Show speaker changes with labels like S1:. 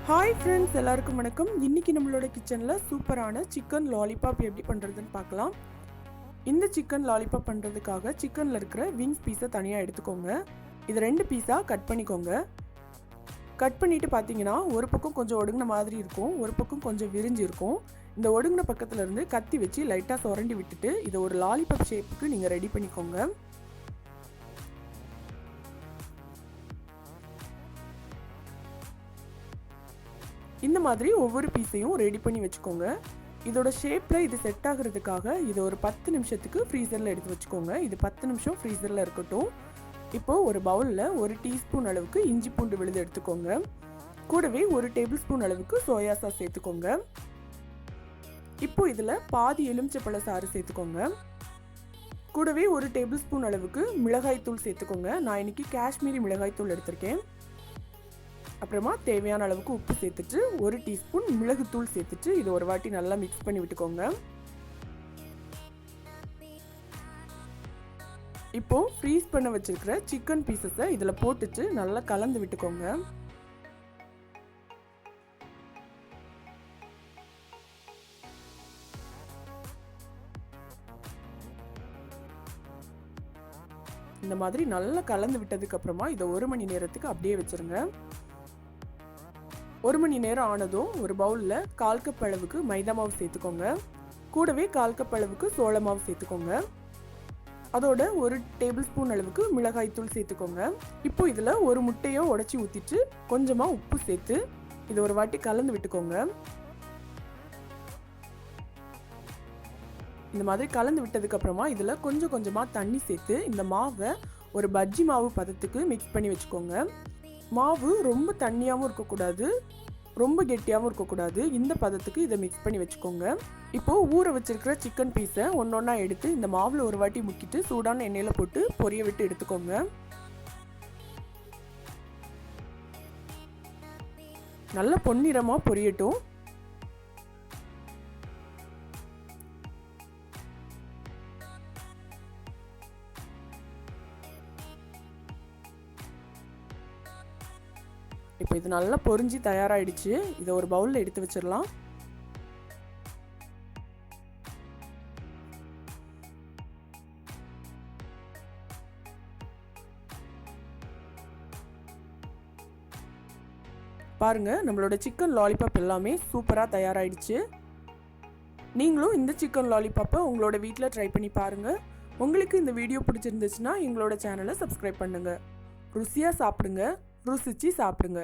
S1: Hi friends, எல்லாருக்கும் வணக்கம். இன்றைக்கி நம்மளோட கிச்சனில் சூப்பரான சிக்கன் லாலிபாப் எப்படி பண்ணுறதுன்னு பார்க்கலாம். இந்த சிக்கன் லாலிபாப் பண்ணுறதுக்காக சிக்கனில் இருக்கிற விங்ஸ் பீஸை தனியாக எடுத்துக்கோங்க. இது 2 பீஸாக கட் பண்ணிக்கோங்க. கட் பண்ணிவிட்டு பார்த்தீங்கன்னா ஒரு பக்கம் கொஞ்சம் ஒடுங்கின மாதிரி இருக்கும், ஒரு பக்கம் கொஞ்சம் விரிஞ்சு இருக்கும். இந்த ஒடுங்கின பக்கத்துலேருந்து கத்தி வச்சு லைட்டாக சுரண்டி விட்டுட்டு இதை ஒரு லாலிபாப் ஷேப்புக்கு நீங்கள் ரெடி பண்ணிக்கோங்க. இந்த மாதிரி ஒவ்வொரு பீஸையும் ரெடி பண்ணி வச்சுக்கோங்க. இதோட ஷேப்பில் இது செட் ஆகிறதுக்காக இதை ஒரு 10 நிமிஷத்துக்கு ஃப்ரீசரில் எடுத்து வச்சுக்கோங்க. இது 10 நிமிஷம் ஃப்ரீசரில் இருக்கட்டும். இப்போது ஒரு பவுலில் 1 டீஸ்பூன் அளவுக்கு இஞ்சி பூண்டு விழுது எடுத்துக்கோங்க. கூடவே 1 டேபிள் ஸ்பூன் அளவுக்கு சோயா சாஸ் சேர்த்துக்கோங்க. இப்போது இதில் பாதி எலுமிச்சப்பழ சாறு சேர்த்துக்கோங்க. கூடவே 1 டேபிள் ஸ்பூன் அளவுக்கு மிளகாய்த்தூள் சேர்த்துக்கோங்க. நான் இன்றைக்கி காஷ்மீரி மிளகாய்த்தூள் எடுத்திருக்கேன். அப்புறமா தேவையான அளவுக்கு உப்பு சேர்த்துட்டு 1 டீஸ்பூன் மிளகுத்தூள் சேர்த்துட்டு இதை ஒரு வாட்டி நல்லா மிக்ஸ் பண்ணி விட்டுக்கோங்க. இப்போ ஃப்ரீஸ் பண்ண வச்சிருக்கிற சிக்கன் பீசஸை இதில் போட்டுட்டு நல்லா கலந்து விட்டுக்கோங்க. இந்த மாதிரி நல்லா கலந்து விட்டதுக்கு அப்புறமா இதை 1 மணி நேரத்துக்கு அப்படியே வச்சிருங்க. 1 மணி நேரம் ஆனதும் ஒரு பவுலில் 1/4 கப் அளவுக்கு மைதா மாவு சேர்த்துக்கோங்க. கூடவே 1/4 கப் அளவுக்கு சோள மாவு சேர்த்துக்கோங்க. அதோட 1 டேபிள் ஸ்பூன் அளவுக்கு மிளகாய்த்தூள் சேர்த்துக்கோங்க. இப்போ இதில் ஒரு முட்டையை உடைச்சி ஊற்றிட்டு கொஞ்சமாக உப்பு சேர்த்து இதை ஒரு வாட்டி கலந்து விட்டுக்கோங்க. இந்த மாதிரி கலந்து விட்டதுக்கு அப்புறமா இதில் கொஞ்சம் கொஞ்சமாக தண்ணி சேர்த்து இந்த மாவை ஒரு பஜ்ஜி மாவு பதத்துக்கு மிக்ஸ் பண்ணி வச்சுக்கோங்க. மாவு ரொம்ப தண்ணியாகவும் இருக்கக்கூடாது, ரொம்ப கெட்டியாகவும் இருக்கக்கூடாது. இந்த பதத்துக்கு இதை மிக்ஸ் பண்ணி வச்சுக்கோங்க. இப்போது ஊற வச்சிருக்கிற சிக்கன் பீஸை ஒன்றொன்னா எடுத்து இந்த மாவில் ஒரு வாட்டி முக்கிட்டு சூடான எண்ணெயில் போட்டு பொரிய விட்டு எடுத்துக்கோங்க. நல்லா பொன்னிறமாக பொரியட்டும். இப்போ இது நல்லா பொரிஞ்சு தயாராகிடுச்சு. இதை ஒரு பவுலில் எடுத்து வச்சிடலாம். பாருங்க, நம்மளோட சிக்கன் லாலிபாப் எல்லாமே சூப்பராக தயாராகிடுச்சு. நீங்களும் இந்த சிக்கன் லாலிபாப்பை உங்களோட வீட்டில் ட்ரை பண்ணி பாருங்கள். உங்களுக்கு இந்த வீடியோ பிடிச்சிருந்துச்சுன்னா எங்களோட சேனலை சப்ஸ்கிரைப் பண்ணுங்கள். ருசியாக சாப்பிடுங்க, ருசிச்சு சாப்பிடுங்க.